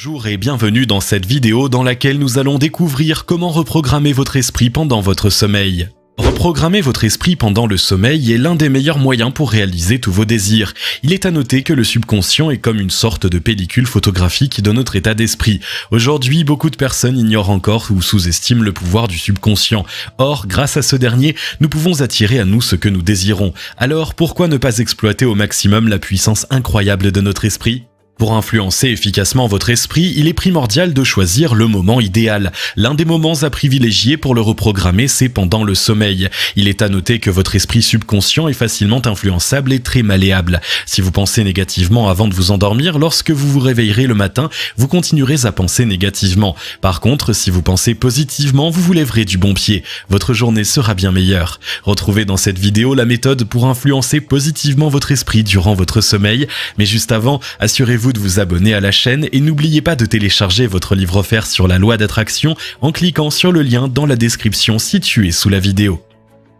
Bonjour et bienvenue dans cette vidéo dans laquelle nous allons découvrir comment reprogrammer votre esprit pendant votre sommeil. Reprogrammer votre esprit pendant le sommeil est l'un des meilleurs moyens pour réaliser tous vos désirs. Il est à noter que le subconscient est comme une sorte de pellicule photographique de notre état d'esprit. Aujourd'hui, beaucoup de personnes ignorent encore ou sous-estiment le pouvoir du subconscient. Or, grâce à ce dernier, nous pouvons attirer à nous ce que nous désirons. Alors, pourquoi ne pas exploiter au maximum la puissance incroyable de notre esprit ? Pour influencer efficacement votre esprit, il est primordial de choisir le moment idéal. L'un des moments à privilégier pour le reprogrammer, c'est pendant le sommeil. Il est à noter que votre esprit subconscient est facilement influençable et très malléable. Si vous pensez négativement avant de vous endormir, lorsque vous vous réveillerez le matin, vous continuerez à penser négativement. Par contre, si vous pensez positivement, vous vous lèverez du bon pied. Votre journée sera bien meilleure. Retrouvez dans cette vidéo la méthode pour influencer positivement votre esprit durant votre sommeil. Mais juste avant, assurez-vous de vous abonner à la chaîne et n'oubliez pas de télécharger votre livre offert sur la loi d'attraction en cliquant sur le lien dans la description située sous la vidéo.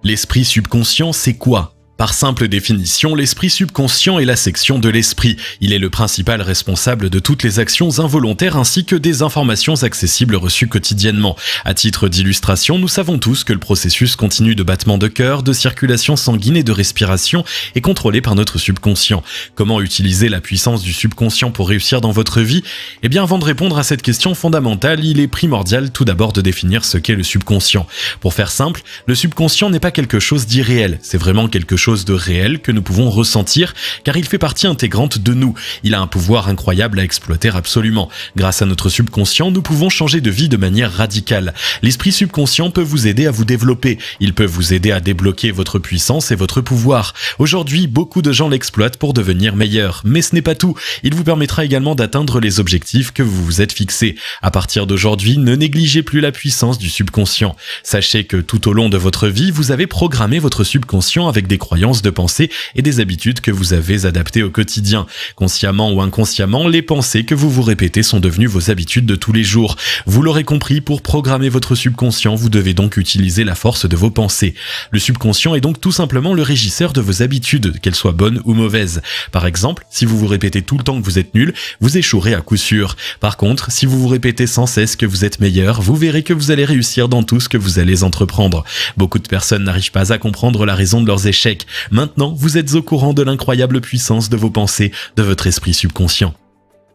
L'esprit subconscient, c'est quoi ? Par simple définition, l'esprit subconscient est la section de l'esprit. Il est le principal responsable de toutes les actions involontaires ainsi que des informations accessibles reçues quotidiennement. À titre d'illustration, nous savons tous que le processus continu de battement de cœur, de circulation sanguine et de respiration est contrôlé par notre subconscient. Comment utiliser la puissance du subconscient pour réussir dans votre vie ? Eh bien, avant de répondre à cette question fondamentale, il est primordial tout d'abord de définir ce qu'est le subconscient. Pour faire simple, le subconscient n'est pas quelque chose d'irréel, c'est vraiment quelque chose de réel que nous pouvons ressentir car il fait partie intégrante de nous. Il a un pouvoir incroyable à exploiter absolument. Grâce à notre subconscient, nous pouvons changer de vie de manière radicale. L'esprit subconscient peut vous aider à vous développer. Il peut vous aider à débloquer votre puissance et votre pouvoir. Aujourd'hui, beaucoup de gens l'exploitent pour devenir meilleurs. Mais ce n'est pas tout. Il vous permettra également d'atteindre les objectifs que vous vous êtes fixés. À partir d'aujourd'hui, ne négligez plus la puissance du subconscient. Sachez que tout au long de votre vie, vous avez programmé votre subconscient avec des croyances de pensée et des habitudes que vous avez adaptées au quotidien. Consciemment ou inconsciemment, les pensées que vous vous répétez sont devenues vos habitudes de tous les jours. Vous l'aurez compris, pour programmer votre subconscient, vous devez donc utiliser la force de vos pensées. Le subconscient est donc tout simplement le régisseur de vos habitudes, qu'elles soient bonnes ou mauvaises. Par exemple, si vous vous répétez tout le temps que vous êtes nul, vous échouerez à coup sûr. Par contre, si vous vous répétez sans cesse que vous êtes meilleur, vous verrez que vous allez réussir dans tout ce que vous allez entreprendre. Beaucoup de personnes n'arrivent pas à comprendre la raison de leurs échecs. Maintenant, vous êtes au courant de l'incroyable puissance de vos pensées, de votre esprit subconscient.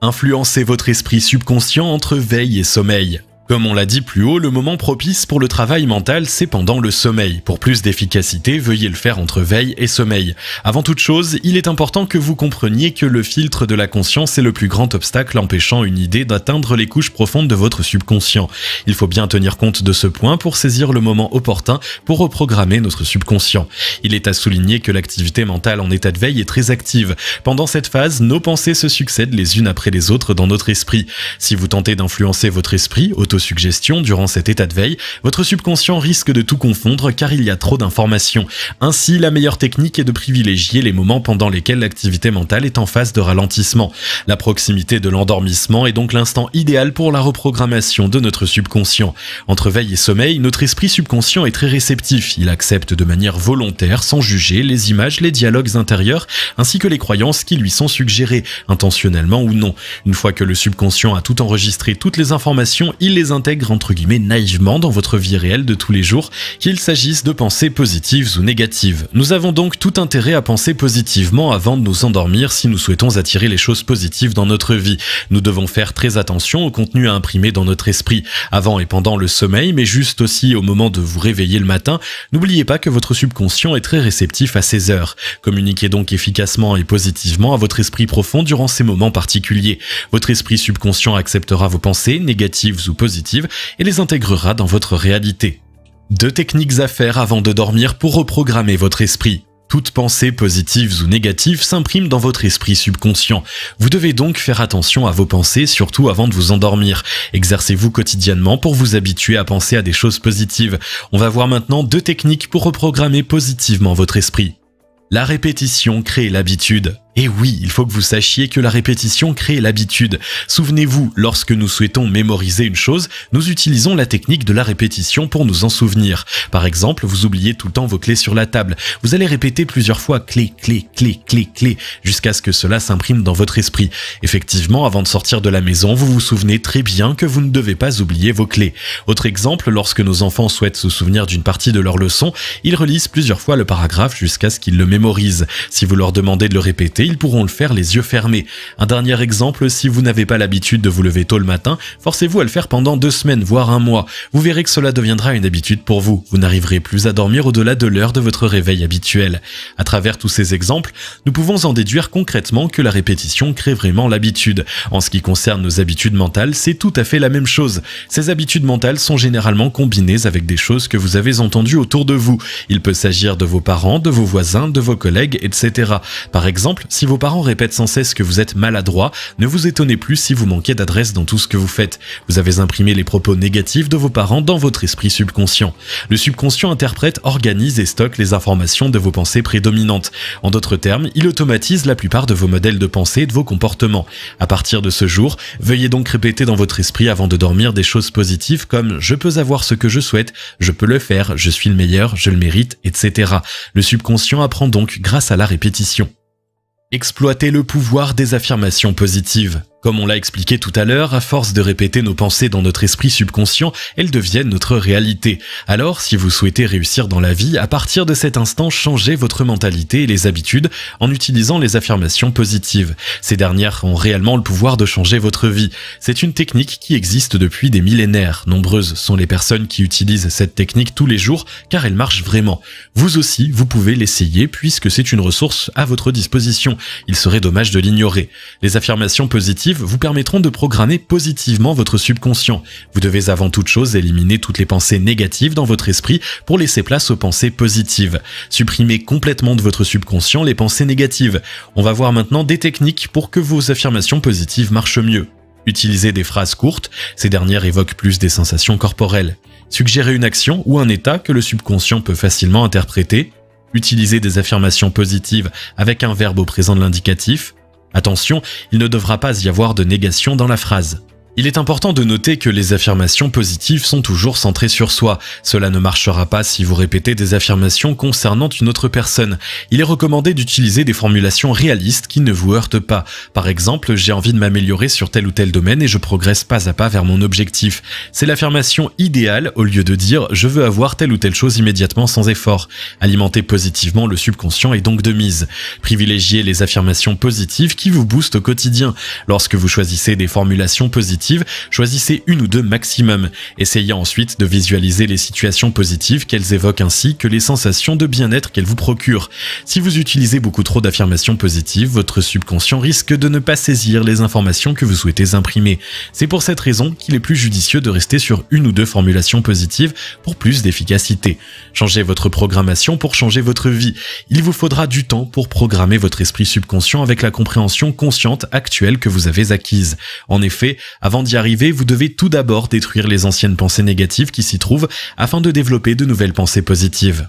Influencez votre esprit subconscient entre veille et sommeil. Comme on l'a dit plus haut, le moment propice pour le travail mental, c'est pendant le sommeil. Pour plus d'efficacité, veuillez le faire entre veille et sommeil. Avant toute chose, il est important que vous compreniez que le filtre de la conscience est le plus grand obstacle empêchant une idée d'atteindre les couches profondes de votre subconscient. Il faut bien tenir compte de ce point pour saisir le moment opportun pour reprogrammer notre subconscient. Il est à souligner que l'activité mentale en état de veille est très active. Pendant cette phase, nos pensées se succèdent les unes après les autres dans notre esprit. Si vous tentez d'influencer votre esprit, autosuggestion durant cet état de veille, votre subconscient risque de tout confondre car il y a trop d'informations. Ainsi, la meilleure technique est de privilégier les moments pendant lesquels l'activité mentale est en phase de ralentissement. La proximité de l'endormissement est donc l'instant idéal pour la reprogrammation de notre subconscient. Entre veille et sommeil, notre esprit subconscient est très réceptif. Il accepte de manière volontaire, sans juger, les images, les dialogues intérieurs, ainsi que les croyances qui lui sont suggérées, intentionnellement ou non. Une fois que le subconscient a tout enregistré, toutes les informations, il les intègre entre guillemets naïvement dans votre vie réelle de tous les jours, qu'il s'agisse de pensées positives ou négatives. Nous avons donc tout intérêt à penser positivement avant de nous endormir si nous souhaitons attirer les choses positives dans notre vie. Nous devons faire très attention au contenu à imprimer dans notre esprit, avant et pendant le sommeil, mais juste aussi au moment de vous réveiller le matin. N'oubliez pas que votre subconscient est très réceptif à ces heures. Communiquez donc efficacement et positivement à votre esprit profond durant ces moments particuliers. Votre esprit subconscient acceptera vos pensées, négatives ou positives, et les intégrera dans votre réalité. 2 techniques à faire avant de dormir pour reprogrammer votre esprit. Toute pensée positive ou négative s'imprime dans votre esprit subconscient. Vous devez donc faire attention à vos pensées, surtout avant de vous endormir. Exercez-vous quotidiennement pour vous habituer à penser à des choses positives. On va voir maintenant 2 techniques pour reprogrammer positivement votre esprit. La répétition crée l'habitude. Et oui, il faut que vous sachiez que la répétition crée l'habitude. Souvenez-vous, lorsque nous souhaitons mémoriser une chose, nous utilisons la technique de la répétition pour nous en souvenir. Par exemple, vous oubliez tout le temps vos clés sur la table. Vous allez répéter plusieurs fois clé, clé, clé, clé, clé, jusqu'à ce que cela s'imprime dans votre esprit. Effectivement, avant de sortir de la maison, vous vous souvenez très bien que vous ne devez pas oublier vos clés. Autre exemple, lorsque nos enfants souhaitent se souvenir d'une partie de leur leçon, ils relisent plusieurs fois le paragraphe jusqu'à ce qu'ils le mémorisent. Si vous leur demandez de le répéter, ils pourront le faire les yeux fermés. Un dernier exemple, si vous n'avez pas l'habitude de vous lever tôt le matin, forcez-vous à le faire pendant 2 semaines, voire 1 mois. Vous verrez que cela deviendra une habitude pour vous. Vous n'arriverez plus à dormir au-delà de l'heure de votre réveil habituel. À travers tous ces exemples, nous pouvons en déduire concrètement que la répétition crée vraiment l'habitude. En ce qui concerne nos habitudes mentales, c'est tout à fait la même chose. Ces habitudes mentales sont généralement combinées avec des choses que vous avez entendues autour de vous. Il peut s'agir de vos parents, de vos voisins, de vos collègues, etc. Par exemple, si vos parents répètent sans cesse que vous êtes maladroit, ne vous étonnez plus si vous manquez d'adresse dans tout ce que vous faites. Vous avez imprimé les propos négatifs de vos parents dans votre esprit subconscient. Le subconscient interprète, organise et stocke les informations de vos pensées prédominantes. En d'autres termes, il automatise la plupart de vos modèles de pensée et de vos comportements. À partir de ce jour, veuillez donc répéter dans votre esprit avant de dormir des choses positives comme « je peux avoir ce que je souhaite »,« je peux le faire »,« je suis le meilleur »,« je le mérite », etc. Le subconscient apprend donc grâce à la répétition. Exploitez le pouvoir des affirmations positives. Comme on l'a expliqué tout à l'heure, à force de répéter nos pensées dans notre esprit subconscient, elles deviennent notre réalité. Alors, si vous souhaitez réussir dans la vie, à partir de cet instant, changez votre mentalité et les habitudes en utilisant les affirmations positives. Ces dernières ont réellement le pouvoir de changer votre vie. C'est une technique qui existe depuis des millénaires. Nombreuses sont les personnes qui utilisent cette technique tous les jours car elle marche vraiment. Vous aussi, vous pouvez l'essayer puisque c'est une ressource à votre disposition. Il serait dommage de l'ignorer. Les affirmations positives vous permettront de programmer positivement votre subconscient. Vous devez avant toute chose éliminer toutes les pensées négatives dans votre esprit pour laisser place aux pensées positives. Supprimez complètement de votre subconscient les pensées négatives. On va voir maintenant des techniques pour que vos affirmations positives marchent mieux. Utilisez des phrases courtes, ces dernières évoquent plus des sensations corporelles. Suggérez une action ou un état que le subconscient peut facilement interpréter. Utilisez des affirmations positives avec un verbe au présent de l'indicatif. Attention, il ne devra pas y avoir de négation dans la phrase. Il est important de noter que les affirmations positives sont toujours centrées sur soi. Cela ne marchera pas si vous répétez des affirmations concernant une autre personne. Il est recommandé d'utiliser des formulations réalistes qui ne vous heurtent pas. Par exemple, j'ai envie de m'améliorer sur tel ou tel domaine et je progresse pas à pas vers mon objectif. C'est l'affirmation idéale au lieu de dire « je veux avoir telle ou telle chose immédiatement sans effort ». Alimenter positivement le subconscient est donc de mise. Privilégiez les affirmations positives qui vous boostent au quotidien. Lorsque vous choisissez des formulations positives, choisissez 1 ou 2 maximum. Essayez ensuite de visualiser les situations positives qu'elles évoquent ainsi que les sensations de bien-être qu'elles vous procurent. Si vous utilisez beaucoup trop d'affirmations positives, votre subconscient risque de ne pas saisir les informations que vous souhaitez imprimer. C'est pour cette raison qu'il est plus judicieux de rester sur 1 ou 2 formulations positives pour plus d'efficacité. Changez votre programmation pour changer votre vie. Il vous faudra du temps pour programmer votre esprit subconscient avec la compréhension consciente actuelle que vous avez acquise. En effet, avant d'y arriver, vous devez tout d'abord détruire les anciennes pensées négatives qui s'y trouvent afin de développer de nouvelles pensées positives.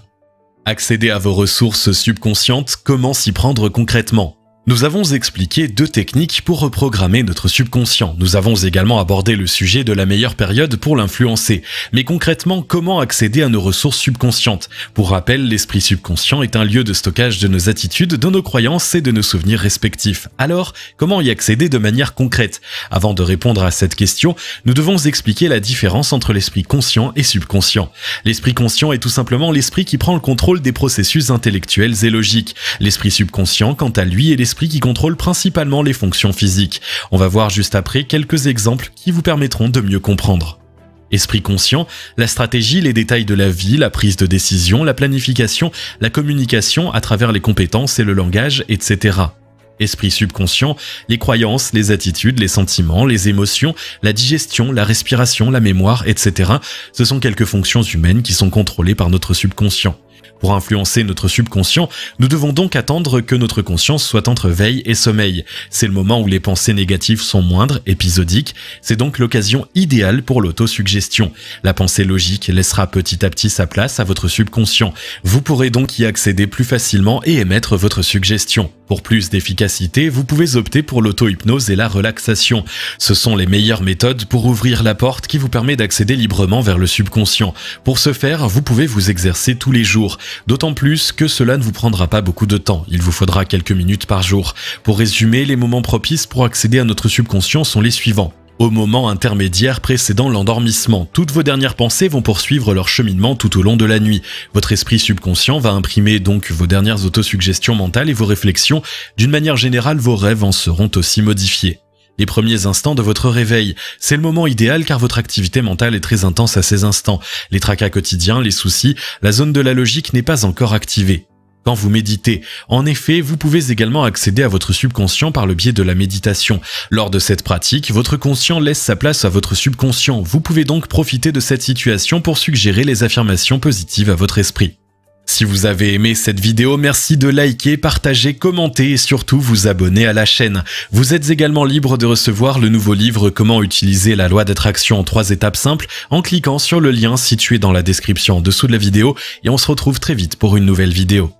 Accéder à vos ressources subconscientes, comment s'y prendre concrètement ? Nous avons expliqué 2 techniques pour reprogrammer notre subconscient. Nous avons également abordé le sujet de la meilleure période pour l'influencer. Mais concrètement, comment accéder à nos ressources subconscientes ? Pour rappel, l'esprit subconscient est un lieu de stockage de nos attitudes, de nos croyances et de nos souvenirs respectifs. Alors, comment y accéder de manière concrète ? Avant de répondre à cette question, nous devons expliquer la différence entre l'esprit conscient et subconscient. L'esprit conscient est tout simplement l'esprit qui prend le contrôle des processus intellectuels et logiques. L'esprit subconscient, quant à lui, est l'esprit qui contrôle principalement les fonctions physiques. On va voir juste après quelques exemples qui vous permettront de mieux comprendre. Esprit conscient, la stratégie, les détails de la vie, la prise de décision, la planification, la communication à travers les compétences et le langage, etc. Esprit subconscient, les croyances, les attitudes, les sentiments, les émotions, la digestion, la respiration, la mémoire, etc. Ce sont quelques fonctions humaines qui sont contrôlées par notre subconscient. Pour influencer notre subconscient, nous devons donc attendre que notre conscience soit entre veille et sommeil. C'est le moment où les pensées négatives sont moindres, épisodiques. C'est donc l'occasion idéale pour l'autosuggestion. La pensée logique laissera petit à petit sa place à votre subconscient. Vous pourrez donc y accéder plus facilement et émettre votre suggestion. Pour plus d'efficacité, vous pouvez opter pour l'auto-hypnose et la relaxation. Ce sont les meilleures méthodes pour ouvrir la porte qui vous permet d'accéder librement vers le subconscient. Pour ce faire, vous pouvez vous exercer tous les jours. D'autant plus que cela ne vous prendra pas beaucoup de temps. Il vous faudra quelques minutes par jour. Pour résumer, les moments propices pour accéder à notre subconscient sont les suivants. Au moment intermédiaire précédant l'endormissement, toutes vos dernières pensées vont poursuivre leur cheminement tout au long de la nuit. Votre esprit subconscient va imprimer donc vos dernières autosuggestions mentales et vos réflexions. D'une manière générale, vos rêves en seront aussi modifiés. Les premiers instants de votre réveil, c'est le moment idéal car votre activité mentale est très intense à ces instants. Les tracas quotidiens, les soucis, la zone de la logique n'est pas encore activée. Quand vous méditez, en effet, vous pouvez également accéder à votre subconscient par le biais de la méditation. Lors de cette pratique, votre conscient laisse sa place à votre subconscient. Vous pouvez donc profiter de cette situation pour suggérer les affirmations positives à votre esprit. Si vous avez aimé cette vidéo, merci de liker, partager, commenter et surtout vous abonner à la chaîne. Vous êtes également libre de recevoir le nouveau livre Comment utiliser la loi d'attraction en 3 étapes simples en cliquant sur le lien situé dans la description en dessous de la vidéo et on se retrouve très vite pour une nouvelle vidéo.